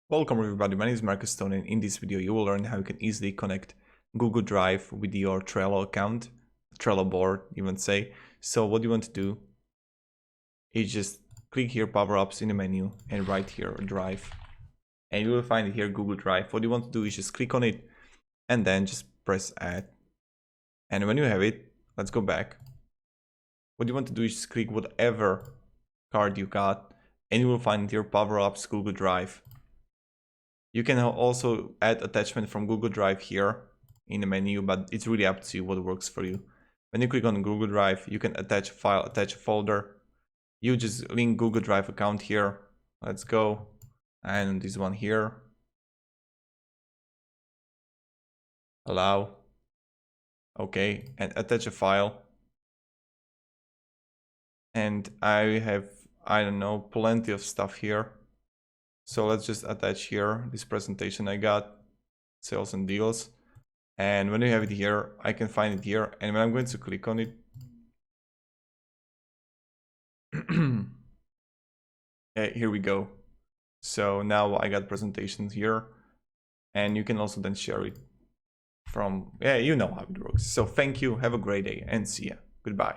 Welcome everybody, my name is Marcus Stone, and in this video you will learn how you can easily connect Google Drive with your Trello account, Trello board even say. So what you want to do is just click here power-ups in the menu and right here Drive, and you will find it here Google Drive. What you want to do is just click on it and then just press add, and when you have it, let's go back. What you want to do is just click whatever card you got and you will find here power-ups Google Drive. You can also add attachment from Google Drive here in the menu, but it's really up to you what works for you. When you click on Google Drive, you can attach a file, attach a folder. You just link Google Drive account here. Let's go. And this one here. Allow. Okay, and attach a file. And I have, I don't know, plenty of stuff here. So let's just attach here this presentation I got, sales and deals. And when you have it here, I can find it here. And when I'm going to click on it, here we go. So now I got presentations here, and you can also then share it from, you know how it works. So thank you, have a great day, and see ya. Goodbye.